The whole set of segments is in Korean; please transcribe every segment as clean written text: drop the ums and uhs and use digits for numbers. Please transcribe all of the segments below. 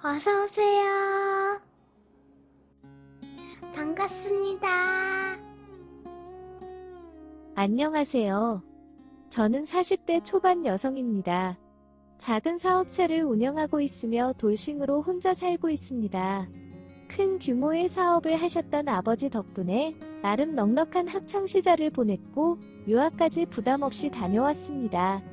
어서오세요. 반갑습니다. 안녕하세요. 저는 40대 초반 여성입니다. 작은 사업체를 운영하고 있으며 돌싱으로 혼자 살고 있습니다. 큰 규모의 사업을 하셨던 아버지 덕분에 나름 넉넉한 학창시절을 보냈고 유학까지 부담 없이 다녀왔습니다.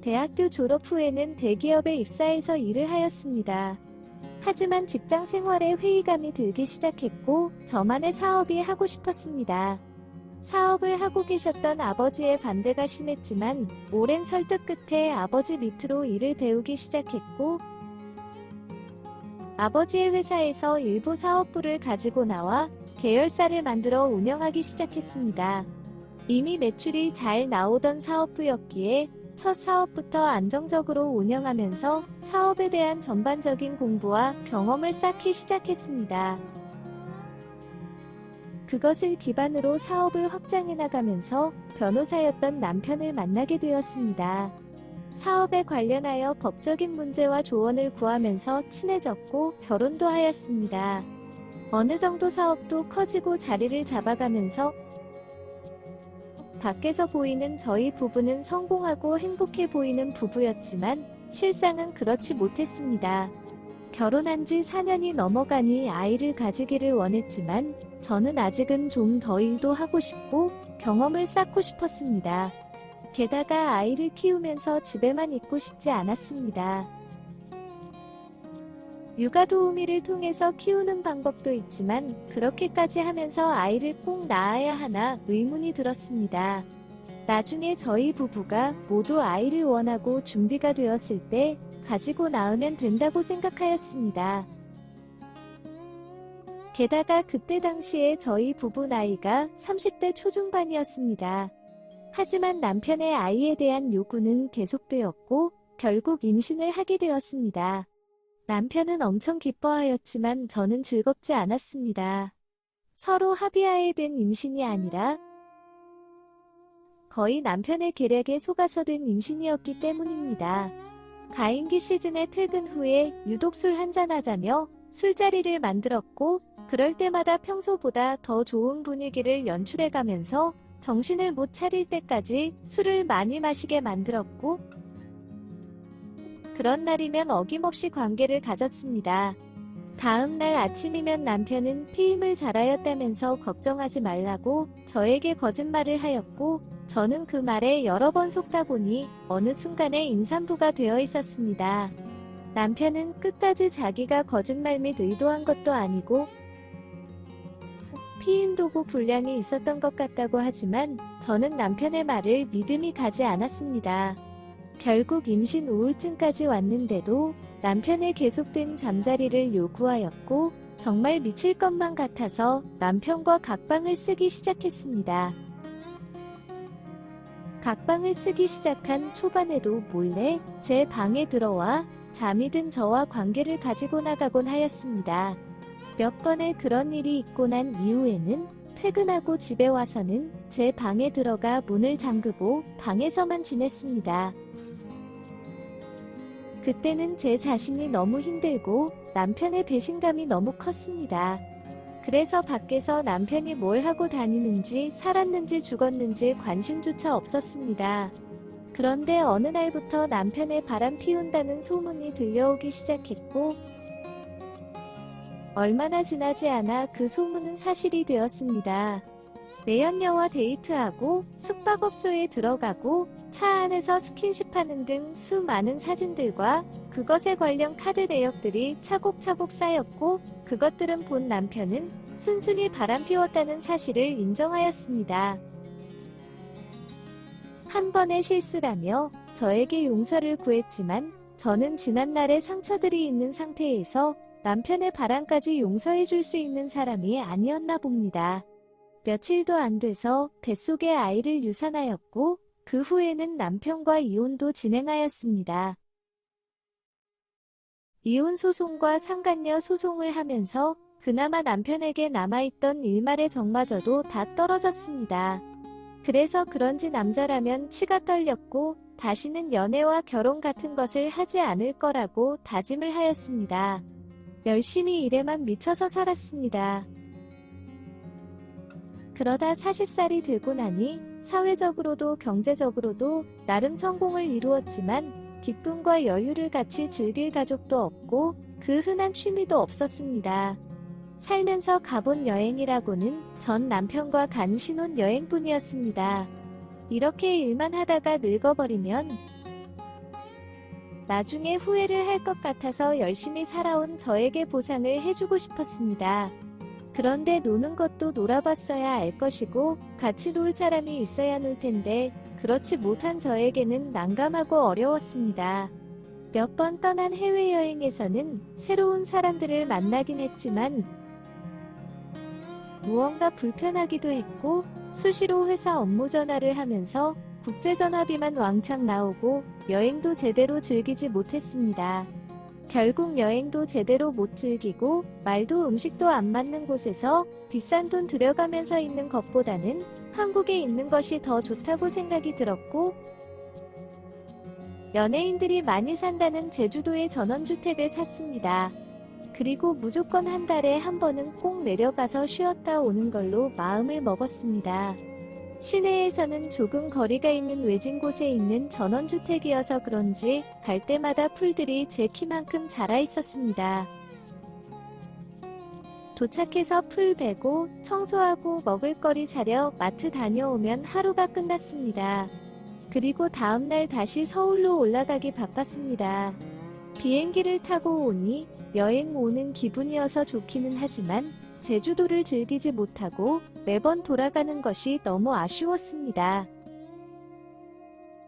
대학교 졸업 후에는 대기업에 입사해서 일을 하였습니다. 하지만 직장 생활에 회의감이 들기 시작했고 저만의 사업이 하고 싶었습니다. 사업을 하고 계셨던 아버지의 반대가 심했지만 오랜 설득 끝에 아버지 밑으로 일을 배우기 시작했고 아버지의 회사에서 일부 사업부를 가지고 나와 계열사를 만들어 운영하기 시작했습니다. 이미 매출이 잘 나오던 사업부였기에 첫 사업부터 안정적으로 운영하면서 사업에 대한 전반적인 공부와 경험을 쌓기 시작했습니다. 그것을 기반으로 사업을 확장해 나가면서 변호사였던 남편을 만나게 되었습니다. 사업에 관련하여 법적인 문제와 조언을 구하면서 친해졌고 결혼도 하였습니다. 어느 정도 사업도 커지고 자리를 잡아가면서 밖에서 보이는 저희 부부는 성공하고 행복해 보이는 부부였지만 실상은 그렇지 못했습니다. 결혼한 지 4년이 넘어가니 아이를 가지기를 원했지만 저는 아직은 좀 더 일도 하고 싶고 경험을 쌓고 싶었습니다. 게다가 아이를 키우면서 집에만 있고 싶지 않았습니다. 육아 도우미를 통해서 키우는 방법도 있지만 그렇게까지 하면서 아이를 꼭 낳아야 하나 의문이 들었습니다. 나중에 저희 부부가 모두 아이를 원하고 준비가 되었을 때 가지고 낳으면 된다고 생각하였습니다. 게다가 그때 당시에 저희 부부 나이가 30대 초중반이었습니다. 하지만 남편의 아이에 대한 요구는 계속되었고 결국 임신을 하게 되었습니다. 남편은 엄청 기뻐하였지만 저는 즐겁지 않았습니다. 서로 합의하에 된 임신이 아니라 거의 남편의 계략에 속아서 된 임신이었기 때문입니다. 가임기 시즌에 퇴근 후에 유독 술 한잔하자며 술자리를 만들었고 그럴 때마다 평소보다 더 좋은 분위기를 연출해가면서 정신을 못 차릴 때까지 술을 많이 마시게 만들었고 그런 날이면 어김없이 관계를 가졌습니다. 다음 날 아침이면 남편은 피임을 잘하였다면서 걱정하지 말라고 저에게 거짓말을 하였고 저는 그 말에 여러 번 속다 보니 어느 순간에 임산부가 되어 있었습니다. 남편은 끝까지 자기가 거짓말 및 의도한 것도 아니고 피임 도구 불량이 있었던 것 같다고 하지만 저는 남편의 말을 믿음이 가지 않았습니다. 결국 임신 우울증까지 왔는데도 남편의 계속된 잠자리를 요구하였고 정말 미칠 것만 같아서 남편과 각방을 쓰기 시작했습니다. 각방을 쓰기 시작한 초반에도 몰래 제 방에 들어와 잠이 든 저와 관계를 가지고 나가곤 하였습니다. 몇 번의 그런 일이 있고 난 이후에는 퇴근하고 집에 와서는 제 방에 들어가 문을 잠그고 방에서만 지냈습니다. 그때는 제 자신이 너무 힘들고 남편의 배신감이 너무 컸습니다. 그래서 밖에서 남편이 뭘 하고 다니는지 살았는지 죽었는지 관심조차 없었습니다. 그런데 어느 날부터 남편의 바람 피운다는 소문이 들려오기 시작했고 얼마나 지나지 않아 그 소문은 사실이 되었습니다. 내연녀와 데이트하고 숙박업소에 들어가고 차 안에서 스킨십하는 등 수많은 사진들과 그것에 관련 카드 내역들이 차곡차곡 쌓였고 그것들은 본 남편은 순순히 바람피웠다는 사실을 인정하였습니다. 한 번의 실수라며 저에게 용서를 구했지만 저는 지난날의 상처들이 있는 상태에서 남편의 바람까지 용서해 줄 수 있는 사람이 아니었나 봅니다. 며칠도 안 돼서 뱃속에 아이를 유산하였고 그 후에는 남편과 이혼도 진행하였습니다. 이혼 소송과 상간녀 소송을 하면서 그나마 남편에게 남아있던 일말의 정마저도 다 떨어졌습니다. 그래서 그런지 남자라면 치가 떨렸고 다시는 연애와 결혼 같은 것을 하지 않을 거라고 다짐을 하였습니다. 열심히 일에만 미쳐서 살았습니다. 그러다 40살이 되고 나니 사회적으로도 경제적으로도 나름 성공을 이루었지만 기쁨과 여유를 같이 즐길 가족도 없고 그 흔한 취미도 없었습니다. 살면서 가본 여행이라고는 전 남편과 간 신혼여행뿐이었습니다. 이렇게 일만 하다가 늙어버리면 나중에 후회를 할 것 같아서 열심히 살아온 저에게 보상을 해주고 싶었습니다. 그런데 노는 것도 놀아봤어야 알 것이고 같이 놀 사람이 있어야 놀 텐데 그렇지 못한 저에게는 난감하고 어려웠습니다. 몇 번 떠난 해외여행에서는 새로운 사람들을 만나긴 했지만 무언가 불편하기도 했고 수시로 회사 업무 전화를 하면서 국제전화비만 왕창 나오고 여행도 제대로 즐기지 못했습니다. 결국 여행도 제대로 못 즐기고 말도 음식도 안 맞는 곳에서 비싼 돈 들여가면서 있는 것보다는 한국에 있는 것이 더 좋다고 생각이 들었고 연예인들이 많이 산다는 제주도의 전원주택을 샀습니다. 그리고 무조건 한 달에 한 번은 꼭 내려가서 쉬었다 오는 걸로 마음을 먹었습니다. 시내에서는 조금 거리가 있는 외진 곳에 있는 전원주택이어서 그런지 갈 때마다 풀들이 제 키만큼 자라 있었습니다. 도착해서 풀 베고 청소하고 먹을거리 사려 마트 다녀오면 하루가 끝났습니다. 그리고 다음날 다시 서울로 올라가기 바빴습니다. 비행기를 타고 오니 여행 오는 기분이어서 좋기는 하지만 제주도를 즐기지 못하고 매번 돌아가는 것이 너무 아쉬웠습니다.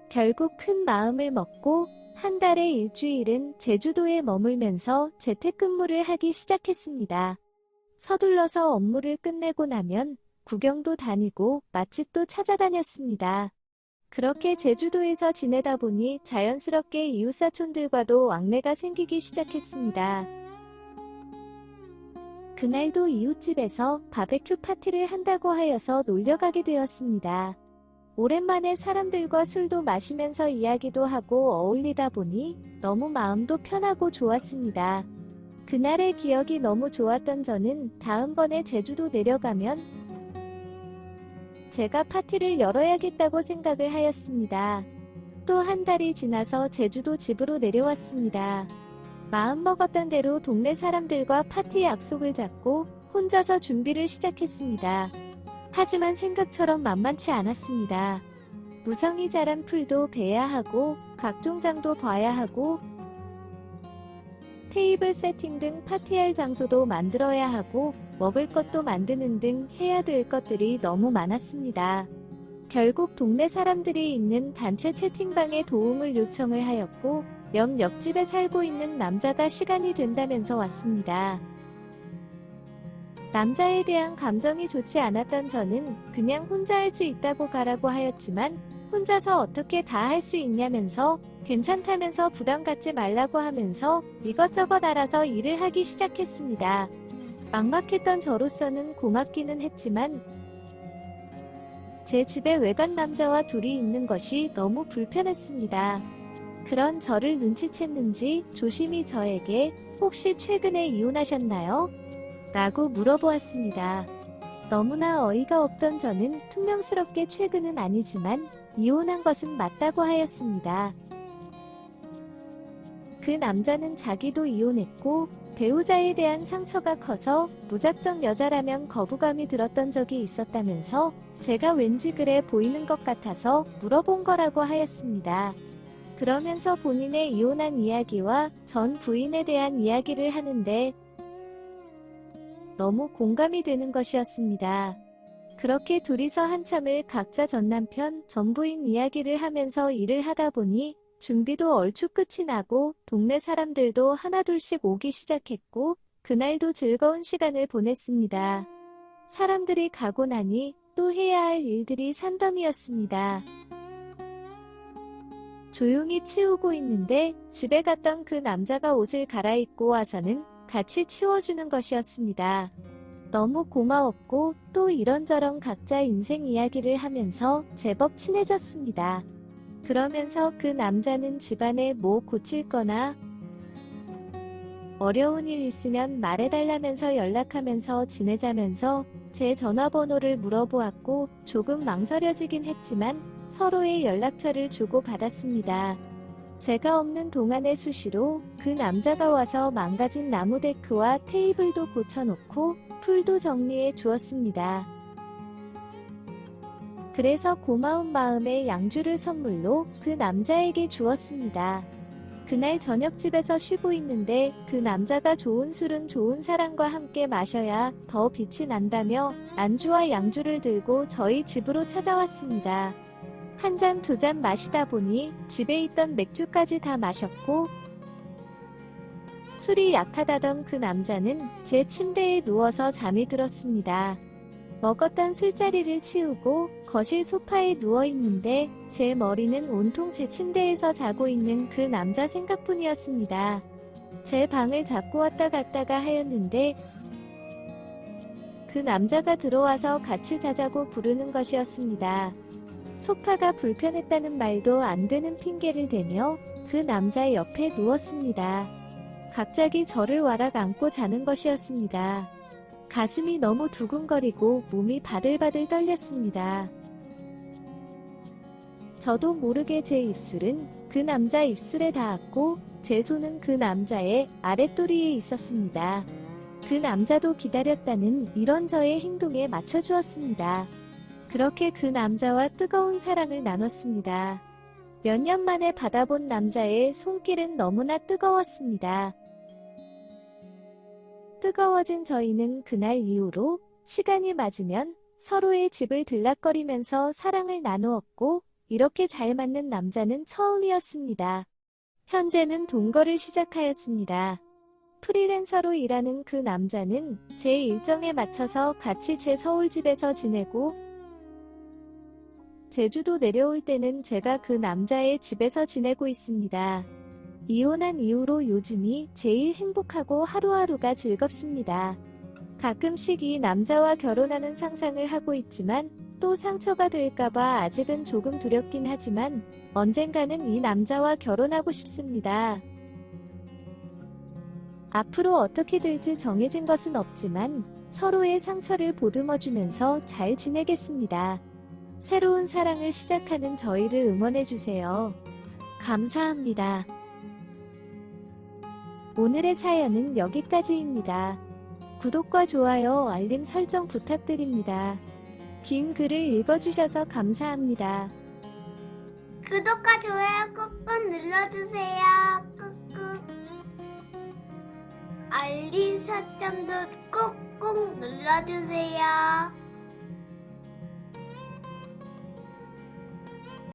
결국 큰 마음을 먹고 한 달에 일주일은 제주도에 머물면서 재택근무를 하기 시작했습니다. 서둘러서 업무를 끝내고 나면 구경도 다니고 맛집도 찾아다녔습니다. 그렇게 제주도에서 지내다 보니 자연스럽게 이웃사촌들과도 왕래가 생기기 시작했습니다. 그날도 이웃집에서 바베큐 파티를 한다고 하여서 놀려가게 되었습니다. 오랜만에 사람들과 술도 마시면서 이야기도 하고 어울리다 보니 너무 마음도 편하고 좋았습니다. 그날의 기억이 너무 좋았던 저는 다음번에 제주도 내려가면 제가 파티를 열어야겠다고 생각을 하였습니다. 또 한 달이 지나서 제주도 집으로 내려왔습니다. 마음먹었던 대로 동네 사람들과 파티 약속을 잡고 혼자서 준비를 시작했습니다. 하지만 생각처럼 만만치 않았습니다. 무성이 자란 풀도 베야 하고 각종 장도 봐야 하고 테이블 세팅 등 파티할 장소도 만들어야 하고 먹을 것도 만드는 등 해야 될 것들이 너무 많았습니다. 결국 동네 사람들이 있는 단체 채팅방에 도움을 요청을 하였고 옆집에 살고 있는 남자가 시간이 된다면서 왔습니다. 남자에 대한 감정이 좋지 않았던 저는 그냥 혼자 할 수 있다고 가라고 하였지만 혼자서 어떻게 다 할 수 있냐면서 괜찮다면서 부담 갖지 말라고 하면서 이것저것 알아서 일을 하기 시작했습니다. 막막했던 저로서는 고맙기는 했지만 제 집에 외간 남자와 둘이 있는 것이 너무 불편했습니다. 그런 저를 눈치챘는지 조심히 저에게 혹시 최근에 이혼하셨나요? 라고 물어보았습니다. 너무나 어이가 없던 저는 퉁명스럽게 최근은 아니지만 이혼한 것은 맞다고 하였습니다. 그 남자는 자기도 이혼했고 배우자에 대한 상처가 커서 무작정 여자라면 거부감이 들었던 적이 있었다면서 제가 왠지 그래 보이는 것 같아서 물어본 거라고 하였습니다. 그러면서 본인의 이혼한 이야기와 전 부인에 대한 이야기를 하는데 너무 공감이 되는 것이었습니다. 그렇게 둘이서 한참을 각자 전 남편, 전 부인 이야기를 하면서 일을 하다 보니 준비도 얼추 끝이 나고 동네 사람들도 하나둘씩 오기 시작했고 그날도 즐거운 시간을 보냈습니다. 사람들이 가고 나니 또 해야 할 일들이 산더미였습니다. 조용히 치우고 있는데 집에 갔던 그 남자가 옷을 갈아입고 와서는 같이 치워주는 것이었습니다. 너무 고마웠고 또 이런저런 각자 인생 이야기를 하면서 제법 친해졌습니다. 그러면서 그 남자는 집안에 뭐 고칠 거나 어려운 일 있으면 말해달라면서 연락하면서 지내자면서 제 전화번호를 물어보았고 조금 망설여지긴 했지만 서로의 연락처를 주고받았습니다. 제가 없는 동안에 수시로 그 남자가 와서 망가진 나무 데크와 테이블도 고쳐놓고 풀도 정리해 주었습니다. 그래서 고마운 마음에 양주를 선물로 그 남자에게 주었습니다. 그날 저녁 집에서 쉬고 있는데 그 남자가 좋은 술은 좋은 사람과 함께 마셔야 더 빛이 난다며 안주와 양주를 들고 저희 집으로 찾아왔습니다. 한 잔, 두 잔 마시다 보니 집에 있던 맥주까지 다 마셨고 술이 약하다던 그 남자는 제 침대에 누워서 잠이 들었습니다. 먹었던 술자리를 치우고 거실 소파에 누워있는데 제 머리는 온통 제 침대에서 자고 있는 그 남자 생각뿐이었습니다. 제 방을 자꾸 왔다 갔다가 하였는데 그 남자가 들어와서 같이 자자고 부르는 것이었습니다. 소파가 불편했다는 말도 안 되는 핑계를 대며 그 남자 옆에 누웠습니다. 갑자기 저를 와락 안고 자는 것이었습니다. 가슴이 너무 두근거리고 몸이 바들바들 떨렸습니다. 저도 모르게 제 입술은 그 남자 입술에 닿았고 제 손은 그 남자의 아랫도리에 있었습니다. 그 남자도 기다렸다는 이런 저의 행동에 맞춰주었습니다. 그렇게 그 남자와 뜨거운 사랑을 나눴습니다. 몇 년 만에 받아본 남자의 손길은 너무나 뜨거웠습니다. 뜨거워진 저희는 그날 이후로 시간이 맞으면 서로의 집을 들락거리면서 사랑을 나누었고 이렇게 잘 맞는 남자는 처음이었습니다. 현재는 동거를 시작하였습니다. 프리랜서로 일하는 그 남자는 제 일정에 맞춰서 같이 제 서울집에서 지내고 제주도 내려올 때는 제가 그 남자의 집에서 지내고 있습니다. 이혼한 이후로 요즘이 제일 행복하고 하루하루가 즐겁습니다. 가끔씩 이 남자와 결혼하는 상상을 하고 있지만 또 상처가 될까봐 아직은 조금 두렵긴 하지만 언젠가는 이 남자와 결혼하고 싶습니다. 앞으로 어떻게 될지 정해진 것은 없지만 서로의 상처를 보듬어주면서 잘 지내겠습니다. 새로운 사랑을 시작하는 저희를 응원해주세요. 감사합니다. 오늘의 사연은 여기까지입니다. 구독과 좋아요, 알림 설정 부탁드립니다. 긴 글을 읽어주셔서 감사합니다. 구독과 좋아요 꾹꾹 눌러주세요. 꾹꾹. 알림 설정도 꾹꾹 눌러주세요.